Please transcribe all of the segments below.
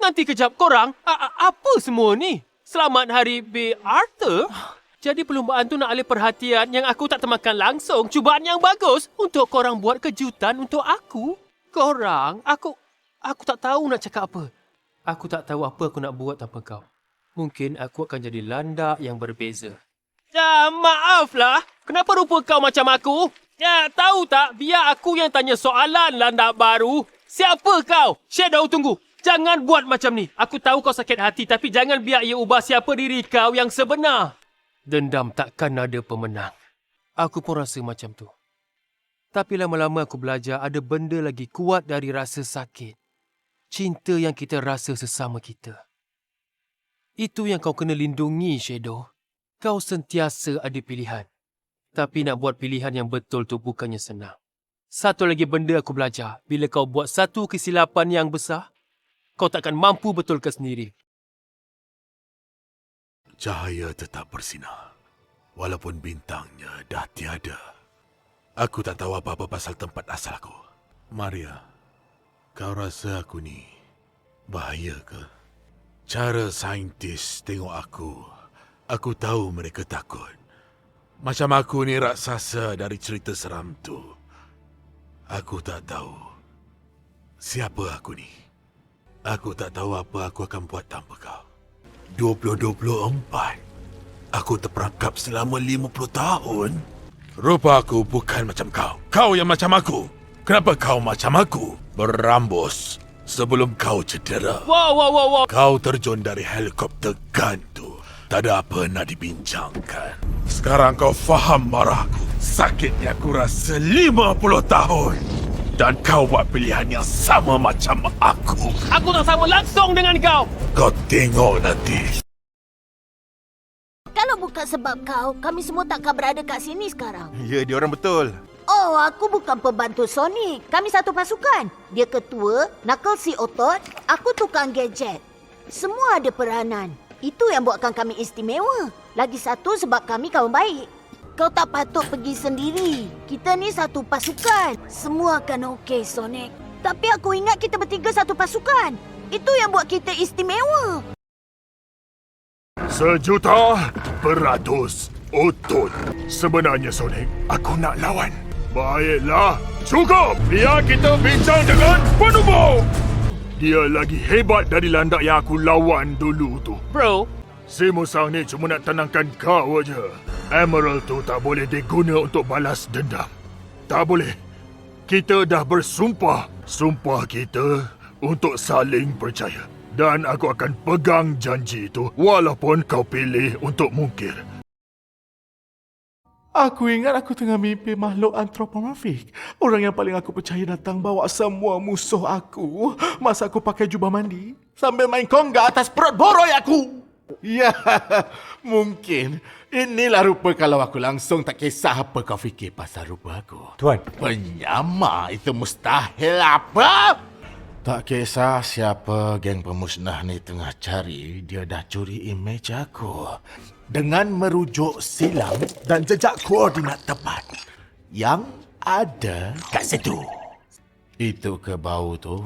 Nanti kejap korang, apa semua ni? Selamat Hari B. Arthur? Jadi perlumbaan tu nak alih perhatian yang aku tak termakan langsung. Cubaan yang bagus untuk korang buat kejutan untuk aku. Korang, aku tak tahu nak cakap apa. Aku tak tahu apa aku nak buat tanpa kau. Mungkin aku akan jadi landak yang berbeza. Maaflah. Kenapa rupa kau macam aku? Tahu tak? Biar aku yang tanya soalan landak baru. Siapa kau? Shadow, tunggu. Jangan buat macam ni. Aku tahu kau sakit hati, tapi jangan biar ia ubah siapa diri kau yang sebenar. Dendam takkan ada pemenang. Aku pun rasa macam tu. Tapi lama-lama aku belajar ada benda lagi kuat dari rasa sakit. Cinta yang kita rasa sesama kita. Itu yang kau kena lindungi, Shadow. Kau sentiasa ada pilihan. Tapi nak buat pilihan yang betul tu bukannya senang. Satu lagi benda aku belajar. Bila kau buat satu kesilapan yang besar, kau takkan mampu betulkan sendiri. Cahaya tetap bersinar. Walaupun bintangnya dah tiada. Aku tak tahu apa-apa pasal tempat asal aku. Maria, kau rasa aku ni bahaya ke? Cara saintis tengok aku tahu mereka takut. Macam aku ni raksasa dari cerita seram tu. Aku tak tahu siapa aku ni. Aku tak tahu apa aku akan buat tanpa kau. 2024. Aku terperangkap selama 50 tahun. Rupa aku bukan macam kau. Kau yang macam aku. Kenapa kau macam aku? Berambus sebelum kau cedera. Wow. Kau terjun dari helikopter gantu. Tak ada apa nak dibincangkan. Sekarang kau faham marahku. Sakitnya aku rasa 50 tahun. Dan kau buat pilihan yang sama macam aku. Aku tak sama langsung dengan kau. Kau tengok nanti. Kalau bukan sebab kau, kami semua takkan berada kat sini sekarang. Ya, dia orang betul. Oh, aku bukan pembantu Sonic. Kami satu pasukan. Dia ketua, Knuckles si otot, aku tukang gadget. Semua ada peranan. Itu yang buatkan kami istimewa. Lagi satu sebab kami kawan baik. Kau tak patut pergi sendiri. Kita ni satu pasukan. Semua akan okey, Sonic. Tapi aku ingat kita bertiga satu pasukan. Itu yang buat kita istimewa. 1,000,000% otot. Sebenarnya, Sonic, aku nak lawan. Baiklah, cukup. Biar kita bincang dengan penumbuh. Dia lagi hebat dari landak yang aku lawan dulu tu. Bro, Si musang ni cuma nak tenangkan kau aja. Emerald tu tak boleh diguna untuk balas dendam. Tak boleh. Kita dah bersumpah. Sumpah kita untuk saling percaya. Dan aku akan pegang janji itu walaupun kau pilih untuk mungkir. Aku ingat aku tengah mimpi makhluk antropomorfik. Orang yang paling aku percaya datang bawa semua musuh aku masa aku pakai jubah mandi sambil main kongga atas perut boroi aku. Ya, mungkin inilah rupa kalau aku langsung tak kisah apa kau fikir pasal rupa aku. Tuan. Penyamar itu mustahil apa? Tak kisah siapa geng pemusnah ni tengah cari, dia dah curi imej aku. Dengan merujuk silang dan jejak koordinat tepat yang ada kat situ. Itu ke bau tu,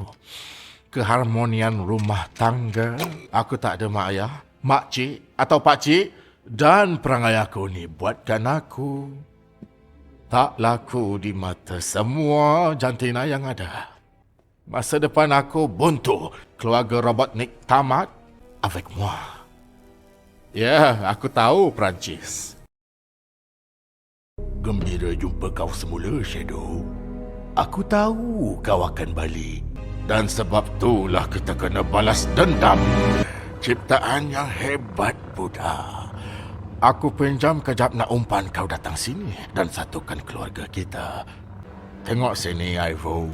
keharmonian rumah tangga. Aku tak ada mak ayah, makcik atau pakcik, dan perangai aku ni buatkan aku tak laku di mata semua jantina yang ada. Masa depan aku buntu. Keluarga Robotnik tamat avec moi. Ya, aku tahu Perancis. Gembira jumpa kau semula, Shadow. Aku tahu kau akan balik. Dan sebab itulah kita kena balas dendam. Ciptaan yang hebat, Buddha. Aku pinjam kejap nak umpan kau datang sini dan satukan keluarga kita. Tengok sini, Ivo.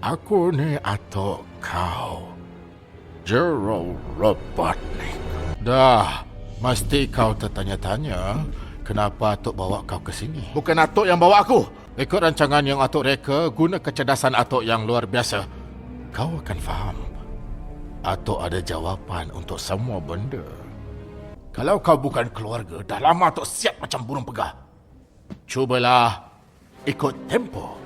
Aku ni atuk kau. Gerald Robotnik. Dah, mesti kau tertanya-tanya kenapa atuk bawa kau ke sini. Bukan atuk yang bawa aku. Ikut rancangan yang atuk reka, guna kecerdasan atuk yang luar biasa. Kau akan faham. Atuk ada jawapan untuk semua benda. Kalau kau bukan keluarga, dah lama atuk siap macam burung pegah. Cubalah ikut tempo.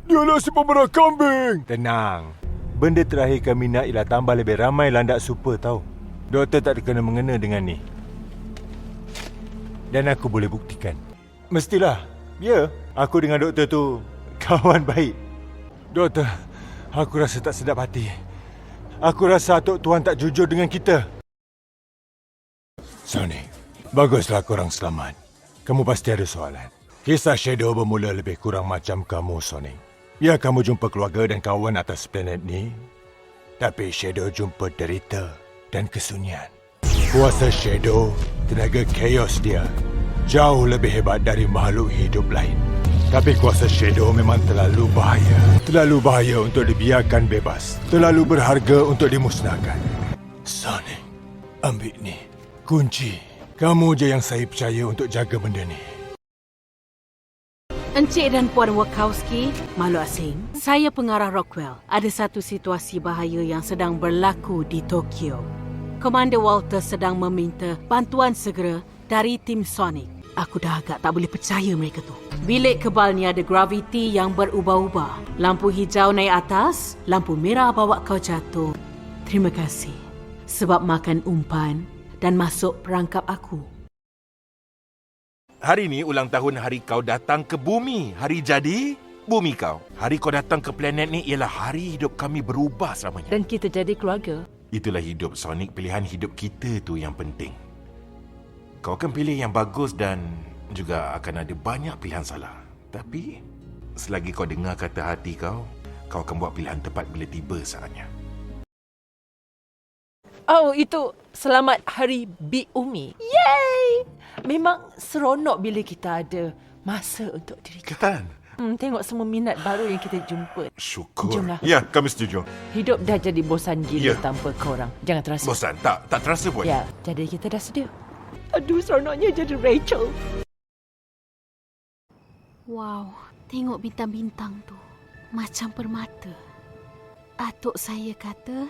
Dialah si pemerah kambing. Tenang. benda terakhir kami nak ialah tambah lebih ramai landak super tahu. Doktor tak ada kena-mengena dengan ni. Dan aku boleh buktikan. Mestilah. Ya, aku dengan doktor tu kawan baik. Doktor, aku rasa tak sedap hati. Aku rasa Atuk Tuan tak jujur dengan kita. Sonic, baguslah korang selamat. Kamu pasti ada soalan. Kisah Shadow bermula lebih kurang macam kamu, Sonic. Ya, kamu jumpa keluarga dan kawan atas planet ni. Tapi Shadow jumpa derita dan kesunyian. Kuasa Shadow, tenaga chaos dia, jauh lebih hebat dari makhluk hidup lain. Tapi kuasa Shadow memang terlalu bahaya. Terlalu bahaya untuk dibiarkan bebas. Terlalu berharga untuk dimusnahkan. Sonic, ambil ni. Kunci. Kamu je yang saya percaya untuk jaga benda ni. Encik dan Puan Wachowski, makhluk asing, saya pengarah Rockwell. Ada satu situasi bahaya yang sedang berlaku di Tokyo. Komander Walter sedang meminta bantuan segera dari tim Sonic. Aku dah agak tak boleh percaya mereka tu. Bilik kebal ni ada graviti yang berubah-ubah. Lampu hijau naik atas, lampu merah bawa kau jatuh. Terima kasih sebab makan umpan dan masuk perangkap aku. Hari ni ulang tahun hari kau datang ke bumi. Hari jadi bumi kau. Hari kau datang ke planet ni ialah hari hidup kami berubah selamanya. Dan kita jadi keluarga. Itulah hidup, Sonic. Pilihan hidup kita tu yang penting. Kau akan pilih yang bagus dan juga akan ada banyak pilihan salah. Tapi selagi kau dengar kata hati kau, kau akan buat pilihan tepat bila tiba saatnya. Oh, itu selamat hari Big Umi. Yay! Memang seronok bila kita ada masa untuk diri kita. Kan? Tengok semua minat baru yang kita jumpa. Syukur. Jomlah. Ya, kami setuju. Hidup dah jadi bosan gila Ya. tanpa korang. Jangan terasa. Bosan? Tak terasa pun. Ya, jadi kita dah sedia. Aduh, seronoknya jadi Rachel. Wow, tengok bintang-bintang tu. Macam permata. Atuk saya kata,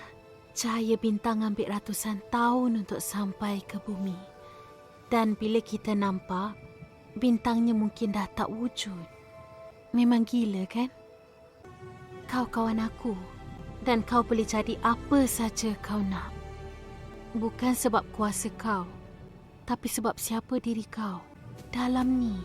cahaya bintang ambil ratusan tahun untuk sampai ke bumi. Dan bila kita nampak, bintangnya mungkin dah tak wujud. Memang gila kan? Kau kawan aku. Dan kau boleh jadi apa saja kau nak. Bukan sebab kuasa kau, tapi sebab siapa diri kau dalam ni.